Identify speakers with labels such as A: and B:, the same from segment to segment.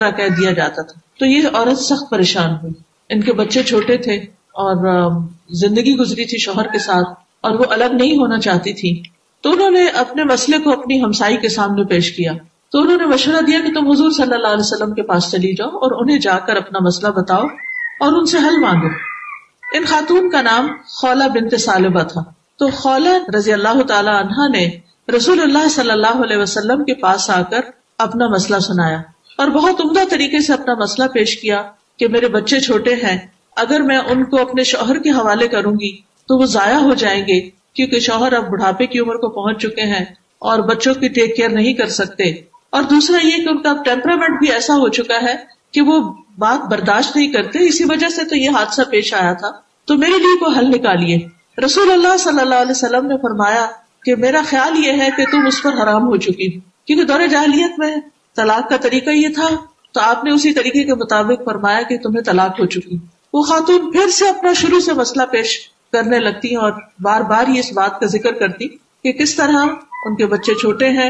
A: کہہ دیا جاتا تھا. تو یہ عورت سخت پریشان ہوئی. ان کے بچے چھوٹے تھے اور زندگی گزری تھی شوہر کے ساتھ اور وہ الگ نہیں ہونا چاہتی تھی. تو انہوں نے اپنے مسئلے کو اپنی ہمسائی کے سامنے پیش کیا. تو انہوں نے مشورہ دیا کہ تم حضور صلی اللہ علیہ وسلم کے پاس چلی جاؤ اور انہیں جا کر اپنا مسئلہ بتاؤ اور ان سے حل مانگو. ان خاتون کا نام خولہ بنت ثعلبہ تھا. تو خولہ رضی اللہ تعالی عنہا نے رسول اللہ صلی اللہ علیہ وسلم کے پاس آ کر اپنا مسئلہ سنایا اور بہت عمدہ طریقے سے اپنا مسئلہ پیش کیا کہ میرے بچے چھوٹے ہیں, اگر میں ان کو اپنے شوہر کے حوالے کروں گی تو وہ ضائع ہو جائیں گے, کیونکہ شوہر اب بڑھاپے کی عمر کو پہنچ چکے ہیں اور بچوں کی ٹیک کیئر نہیں کر سکتے. اور دوسرا یہ کہ ان کا ٹیمپرامنٹ بھی ایسا ہو چکا ہے کہ وہ بات برداشت نہیں کرتے, اسی وجہ سے تو یہ حادثہ پیش آیا تھا. تو میرے لیے کوئی حل نکالیے. رسول اللہ صلی اللہ علیہ وسلم نے فرمایا کہ میرا خیال یہ ہے کہ تم اس پر حرام ہو چکی ہو, کیونکہ دور جاہلیت میں طلاق کا طریقہ یہ تھا, تو آپ نے اسی طریقے کے مطابق فرمایا کہ تمہیں طلاق ہو چکی. وہ خاتون پھر سے اپنا شروع سے مسئلہ پیش کرنے لگتی ہیں اور بار بار یہ اس بات کا ذکر کرتی کہ کس طرح ان کے بچے چھوٹے ہیں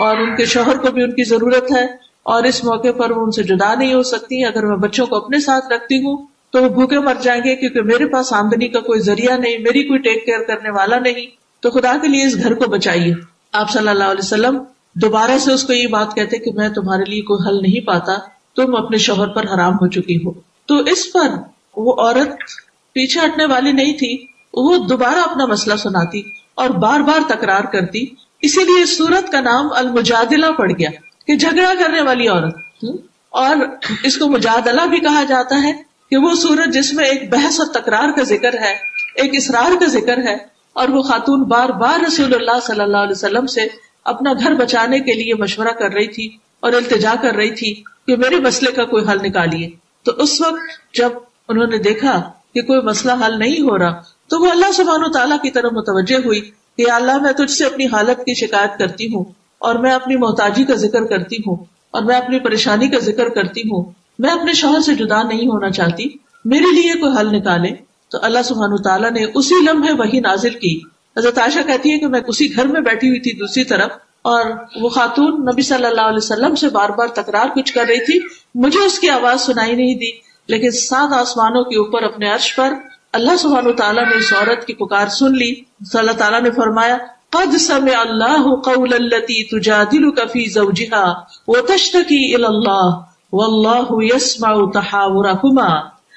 A: اور ان کے شوہر کو بھی ان کی ضرورت ہے اور اس موقع پر وہ ان سے جدا نہیں ہو سکتی. اگر میں بچوں کو اپنے ساتھ رکھتی ہوں تو وہ بھوکے مر جائیں گے, کیونکہ میرے پاس آمدنی کا کوئی ذریعہ نہیں, میری کوئی ٹیک کیئر کرنے والا نہیں. تو خدا کے لیے اس گھر کو بچائیے. آپ صلی اللہ علیہ وسلم دوبارہ سے اس کو یہ بات کہتے کہ میں تمہارے لیے کوئی حل نہیں پاتا, تم اپنے شوہر پر حرام ہو چکی ہو. تو اس پر وہ عورت پیچھے ہٹنے والی نہیں تھی, وہ دوبارہ اپنا مسئلہ سناتی اور بار بار تکرار کرتی. اسی لیے اس سورت کا نام المجادلہ پڑ گیا کہ جھگڑا کرنے والی عورت. اور اس کو مجادلہ بھی کہا جاتا ہے کہ وہ سورت جس میں ایک بحث اور تکرار کا ذکر ہے, ایک اصرار کا ذکر ہے. اور وہ خاتون بار بار رسول اللہ صلی اللہ علیہ وسلم سے اپنا گھر بچانے کے لیے مشورہ کر رہی تھی اور التجا کر رہی تھی کہ میرے مسئلے کا کوئی حل نکالیے. تو اس وقت جب انہوں نے دیکھا کہ کوئی مسئلہ حل نہیں ہو رہا تو وہ اللہ سبحانہ تعالیٰ کی طرف متوجہ ہوئی کہ اللہ میں تجھ سے اپنی حالت کی شکایت کرتی ہوں اور میں اپنی محتاجی کا ذکر کرتی ہوں اور میں اپنی پریشانی کا ذکر کرتی ہوں, میں اپنے شوہر سے جدا نہیں ہونا چاہتی, میرے لیے کوئی حل نکالے. تو اللہ سبحانہ تعالیٰ نے اسی لمحے وحی نازل کی. حضرت عائشہ کہتی ہے کہ میں اسی گھر میں بیٹھی ہوئی تھی دوسری طرف, اور وہ خاتون نبی صلی اللہ علیہ وسلم سے بار بار تکرار کچھ کر رہی تھی, مجھے اس کی آواز سنائی نہیں دی, لیکن 7 آسمانوں کے اوپر اپنے عرش پر اللہ سبحانہ تعالیٰ نے اس عورت کی پکار سن لی. تو اللہ تعالیٰ نے فرمایا قد سمع اللہ قول التی تجادلک فی زوجہا وتشتکی الی اللہ واللہ یسمع تحاورکما.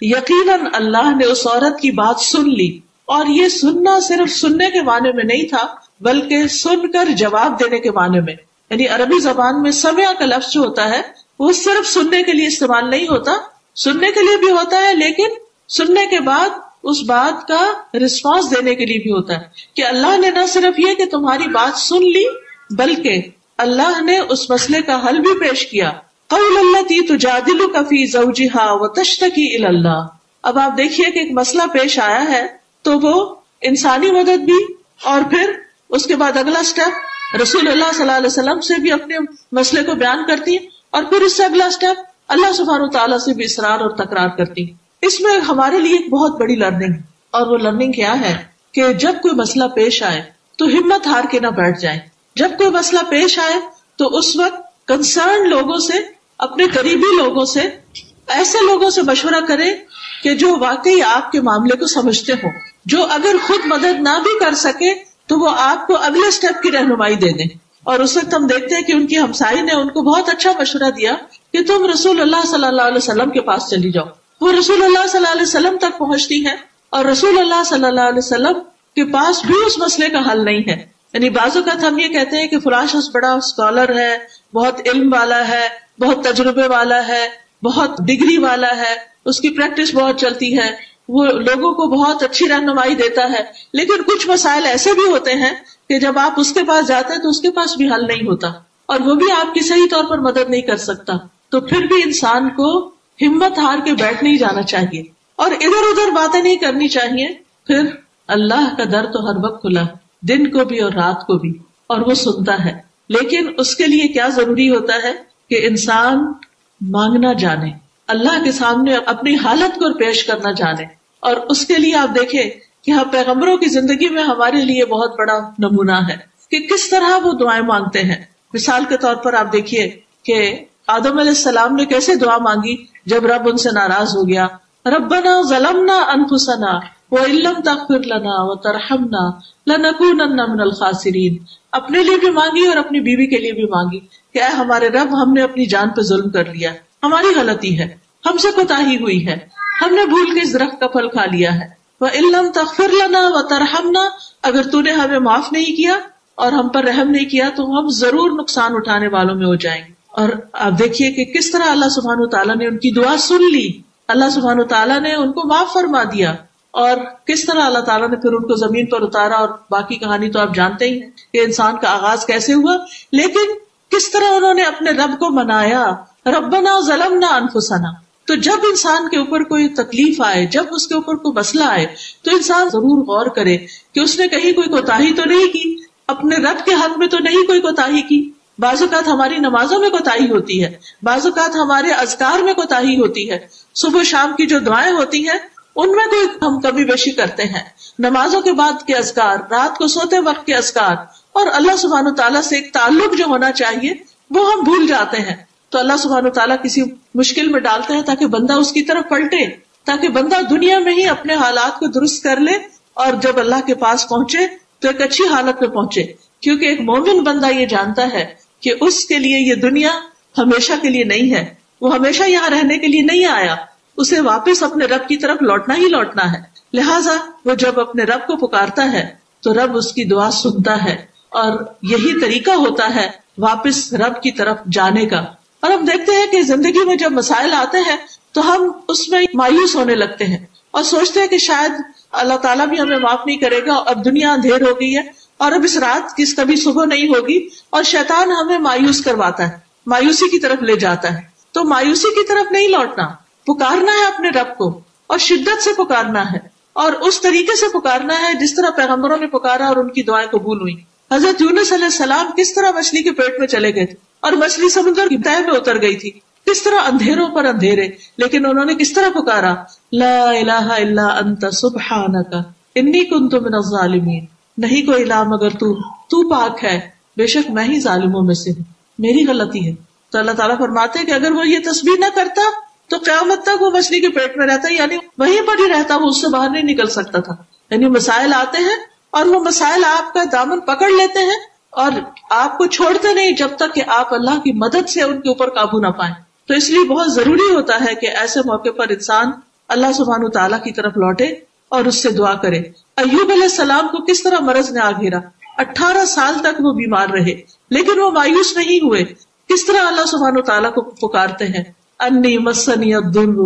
A: یقیناً اللہ نے اس عورت کی بات سن لی, اور یہ سننا صرف سننے کے معنی میں نہیں تھا بلکہ سن کر جواب دینے کے معنی میں. یعنی عربی زبان میں سمع کا لفظ جو ہوتا ہے وہ صرف سننے کے لیے استعمال نہیں ہوتا, سننے کے لیے بھی ہوتا ہے لیکن سننے کے بعد اس بات کا رسپانس دینے کے لیے بھی ہوتا ہے کہ اللہ نے نہ صرف یہ کہ تمہاری بات سن لی بلکہ اللہ نے اس مسئلے کا حل بھی پیش کیا. قول التی تجادلک فی زوجہا وتشتکی الی اللہ. اب آپ دیکھیے کہ ایک مسئلہ پیش آیا ہے تو وہ انسانی مدد بھی, اور پھر اس کے بعد اگلا سٹیپ رسول اللہ صلی اللہ علیہ وسلم سے بھی اپنے مسئلے کو بیان کرتی ہیں, اور پھر اس سے اگلا سٹیپ اللہ سبحانہ تعالیٰ سے بھی اصرار اور تکرار کرتی. اس میں ہمارے لیے ایک بہت بڑی لرننگ, اور وہ لرننگ کیا ہے کہ جب کوئی مسئلہ پیش آئے تو ہمت ہار کے نہ بیٹھ جائیں. جب کوئی مسئلہ پیش آئے تو اس وقت کنسرن لوگوں سے, اپنے قریبی لوگوں سے, ایسے لوگوں سے مشورہ کریں کہ جو واقعی آپ کے معاملے کو سمجھتے ہوں, جو اگر خود مدد نہ بھی کر سکے تو وہ آپ کو اگلے سٹیپ کی رہنمائی دے دیں. اور اس وقت ہم دیکھتے ہیں کہ ان کی ہمسائی نے ان کو بہت اچھا مشورہ دیا کہ تم رسول اللہ صلی اللہ علیہ وسلم کے پاس چلی جاؤ. وہ رسول اللہ صلی اللہ علیہ وسلم تک پہنچتی ہیں اور رسول اللہ صلی اللہ علیہ وسلم کے پاس بھی اس مسئلے کا حل نہیں ہے. یعنی بعض اوقات ہم یہ کہتے ہیں کہ فلاں شخص بڑا اسکالر ہے, بہت علم والا ہے, بہت تجربے والا ہے, بہت ڈگری والا ہے, اس کی پریکٹس بہت چلتی ہے, وہ لوگوں کو بہت اچھی رہنمائی دیتا ہے. لیکن کچھ مسائل ایسے بھی ہوتے ہیں کہ جب آپ اس کے پاس جاتے ہیں تو اس کے پاس بھی حل نہیں ہوتا, اور وہ بھی آپ کی صحیح طور پر مدد نہیں کر سکتا. تو پھر بھی انسان کو ہمت ہار کے بیٹھ نہیں جانا چاہیے اور ادھر ادھر باتیں نہیں کرنی چاہیے. پھر اللہ کا در تو ہر وقت کھلا, دن کو بھی اور رات کو بھی, اور وہ سنتا ہے. لیکن اس کے لیے کیا ضروری ہوتا ہے کہ انسان مانگنا جانے, اللہ کے سامنے اپنی حالت کو پیش کرنا جانے. اور اس کے لیے آپ دیکھیں کہ ہم پیغمبروں کی زندگی میں ہمارے لیے بہت بڑا نمونہ ہے کہ کس طرح وہ دعائیں مانگتے ہیں. مثال کے طور پر آپ دیکھیے کہ آدم علیہ السلام نے کیسے دعا مانگی جب رب ان سے ناراض ہو گیا؟ ربنا ظلمنا انفسنا وان لم تغفر لنا وترحمنا لنکونن من الخاسرین. اپنے لیے بھی مانگی اور اپنی بیوی کے لیے بھی مانگی کہ اے ہمارے رب، ہم نے اپنی جان پہ ظلم کر لیا، ہماری غلطی ہے، ہم سے کوتاہی ہوئی ہے، ہم نے بھول کے اس درخت کا پھل کھا لیا ہے. وان لم تغفر لنا وترحمنا، اگر تو نے ہمیں معاف نہیں کیا اور ہم پر رحم نہیں کیا تو ہم ضرور نقصان اٹھانے والوں میں ہو جائیں گے. اور آپ دیکھیے کہ کس طرح اللہ سبحانہ وتعالیٰ نے ان کی دعا سن لی، اللہ سبحانہ وتعالیٰ نے ان کو معاف فرما دیا، اور کس طرح اللہ تعالیٰ نے پھر ان کو زمین پر اتارا. اور باقی کہانی تو آپ جانتے ہی ہیں کہ انسان کا آغاز کیسے ہوا، لیکن کس طرح انہوں نے اپنے رب کو منایا. ربنا ظلمنا انفسنا. تو جب انسان کے اوپر کوئی تکلیف آئے، جب اس کے اوپر کوئی مسئلہ آئے، تو انسان ضرور غور کرے کہ اس نے کہیں کوئی کوتاہی تو نہیں کی، اپنے رب کے حق میں تو نہیں کوئی کوتاہی کی. بعض اوقات ہماری نمازوں میں کوتاہی ہوتی ہے، بعض اوقات ہمارے اذکار میں کوتاہی ہوتی ہے، صبح شام کی جو دعائیں ہوتی ہیں ان میں کوئی ہم کمی بیشی کرتے ہیں، نمازوں کے بعد کے اذکار، رات کو سوتے وقت کے اذکار، اور اللہ سبحانہ تعالیٰ سے ایک تعلق جو ہونا چاہیے وہ ہم بھول جاتے ہیں. تو اللہ سبحانہ تعالیٰ کسی مشکل میں ڈالتے ہیں تاکہ بندہ اس کی طرف پلٹے، تاکہ بندہ دنیا میں ہی اپنے حالات کو درست کر لے اور جب اللہ کے پاس پہنچے تو ایک اچھی حالت میں پہنچے. کیونکہ ایک مومن بندہ یہ جانتا ہے کہ اس کے لیے یہ دنیا ہمیشہ کے لیے نہیں ہے، وہ ہمیشہ یہاں رہنے کے لیے نہیں آیا، اسے واپس اپنے رب کی طرف لوٹنا ہی لوٹنا ہے. لہٰذا وہ جب اپنے رب کو پکارتا ہے تو رب اس کی دعا سنتا ہے، اور یہی طریقہ ہوتا ہے واپس رب کی طرف جانے کا. اور ہم دیکھتے ہیں کہ زندگی میں جب مسائل آتے ہیں تو ہم اس میں مایوس ہونے لگتے ہیں اور سوچتے ہیں کہ شاید اللہ تعالیٰ بھی ہمیں معاف نہیں کرے گا، اب دنیا اندھیر ہو گئی ہے اور اب اس رات کس کبھی صبح نہیں ہوگی، اور شیطان ہمیں مایوس کرواتا ہے، مایوسی کی طرف لے جاتا ہے. تو مایوسی کی طرف نہیں لوٹنا، پکارنا ہے اپنے رب کو اور شدت سے پکارنا ہے، اور اس طریقے سے پکارنا ہے جس طرح پیغمبروں نے پکارا اور ان کی دعائیں قبول ہوئی. حضرت یونس علیہ السلام کس طرح مچھلی کے پیٹ میں چلے گئے تھے اور مچھلی سمندر کی تہہ میں اتر گئی تھی، کس طرح اندھیروں پر اندھیرے، لیکن انہوں نے کس طرح پکارا، لا الہ الا انت سبحانک انی کنت من الظالمین. نہیں کوئی الہ مگر تو پاک ہے، بے شک میں ہی ظالموں میں سے ہوں، میری غلطی ہے. تو اللہ تعالیٰ فرماتے ہیں کہ اگر وہ یہ تسبیح نہ کرتا تو قیامت تک وہ مچھلی کے پیٹ میں رہتا، یعنی وہیں پر ہی رہتا، وہ اس سے باہر نہیں نکل سکتا تھا. یعنی مسائل آتے ہیں اور وہ مسائل آپ کا دامن پکڑ لیتے ہیں اور آپ کو چھوڑتے نہیں جب تک کہ آپ اللہ کی مدد سے ان کے اوپر قابو نہ پائیں. تو اس لیے بہت ضروری ہوتا ہے کہ ایسے موقع پر انسان اللہ سبحانہ تعالیٰ کی طرف لوٹے اور اس سے دعا کرے. ایوب علیہ السلام کو کس طرح مرض نے آ گھیرا، 18 سال تک وہ بیمار رہے لیکن وہ مایوس نہیں ہوئے. کس طرح اللہ سبحانہ تعالیٰ کو پکارتے ہیں، انی مسنی الضر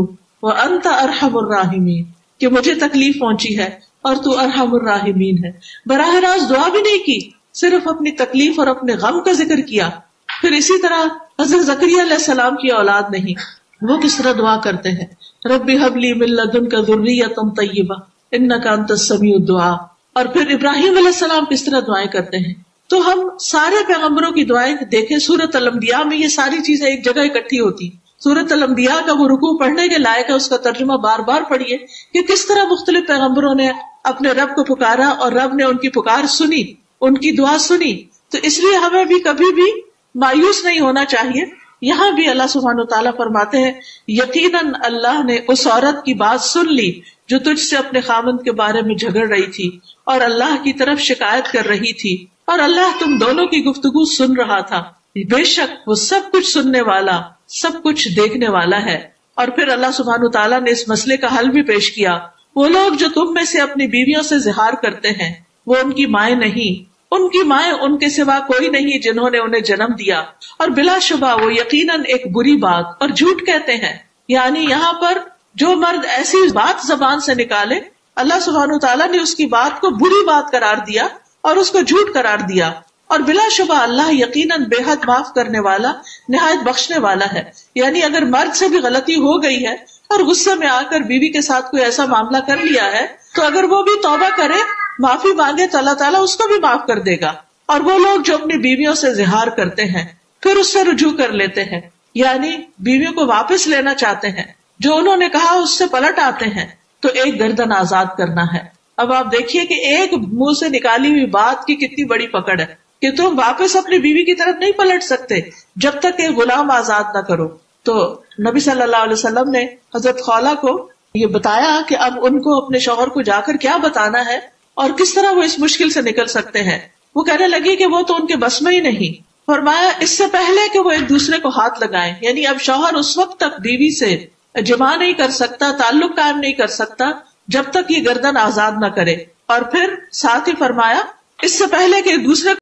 A: وانت ارحم الراحمین، کہ مجھے تکلیف پہنچی ہے اور تو ارحم الراحمین ہے. براہ راست دعا بھی نہیں کی، صرف اپنی تکلیف اور اپنے غم کا ذکر کیا. پھر اسی طرح حضرت زکریا علیہ السلام کی اولاد نہیں، وہ کس طرح دعا کرتے ہیں، رب ہب لی من لدنک ذریۃ طیبہ انک انت السمیع الدعاء. اور پھر ابراہیم علیہ السلام کس طرح دعائیں کرتے ہیں. تو ہم سارے پیغمبروں کی دعائیں دیکھیں، سورۃ الانبیاء میں یہ ساری چیزیں ایک جگہ اکٹھی ہوتی. سورۃ الانبیاء کا وہ رکوع پڑھنے کے لائق ہے، اس کا ترجمہ بار بار پڑھیے کہ کس طرح مختلف پیغمبروں نے اپنے رب کو پکارا اور رب نے ان کی پکار سنی، ان کی دعا سنی. تو اس لیے ہمیں بھی کبھی بھی مایوس نہیں ہونا چاہیے. یہاں بھی اللہ سبحانہ تعالیٰ فرماتے ہیں یقیناً اللہ نے اس عورت کی بات سن لی جو تجھ سے اپنے خامند کے بارے میں جھگڑ رہی تھی اور اللہ کی طرف شکایت کر رہی تھی، اور اللہ تم دونوں کی گفتگو سن رہا تھا، بے شک وہ سب کچھ سننے والا سب کچھ دیکھنے والا ہے. اور پھر اللہ سبحانہ تعالیٰ نے اس مسئلے کا حل بھی پیش کیا. وہ لوگ جو تم میں سے اپنی بیویوں سے زہار کرتے ہیں وہ ان کی مائیں نہیں، ان کی مائیں ان کے سوا کوئی نہیں جنہوں نے انہیں جنم دیا، اور بلا شبہ وہ یقیناً ایک بری بات اور جھوٹ کہتے ہیں. یعنی یہاں پر جو مرد ایسی بات زبان سے نکالے، اللہ سبحانہ تعالیٰ نے اس کی بات کو بری بات قرار دیا اور اس کو جھوٹ قرار دیا. اور بلا شبہ اللہ یقیناً بے حد معاف کرنے والا نہایت بخشنے والا ہے. یعنی اگر مرد سے بھی غلطی ہو گئی ہے اور غصے میں آ کر بیوی کے ساتھ کوئی ایسا معاملہ کر لیا ہے تو اگر وہ بھی توبہ کرے، معافی مانگے تو اللہ تعالیٰ اس کو بھی معاف کر دے گا. اور وہ لوگ جو اپنی بیویوں سے زہار کرتے ہیں پھر اس سے رجوع کر لیتے ہیں، یعنی بیویوں کو واپس لینا چاہتے ہیں، جو انہوں نے کہا اس سے پلٹ آتے ہیں، تو ایک گردن آزاد کرنا ہے. اب آپ دیکھیے کہ ایک منہ سے نکالی ہوئی بات کی کتنی بڑی پکڑ ہے. کہ تم واپس اپنی بیوی کی طرف نہیں پلٹ سکتے جب تک کہ غلام آزاد نہ کرو. تو نبی صلی اللہ علیہ وسلم نے حضرت خولہ کو یہ بتایا کہ اب ان کو اپنے شوہر کو جا کر کیا بتانا ہے اور کس طرح وہ اس مشکل سے نکل سکتے ہیں. وہ کہنے لگی کہ وہ تو ان کے بس میں ہی نہیں. فرمایا اس سے پہلے کہ وہ ایک دوسرے کو ہاتھ لگائیں، یعنی اب شوہر اس وقت تک بیوی سے جمع نہیں کر سکتا، تعلق قائم نہیں کر سکتا جب تک یہ گردن آزاد نہ کرے. اور پھر ساتھ ہی فرمایا اس سے پہلے کہ ایک دوسرے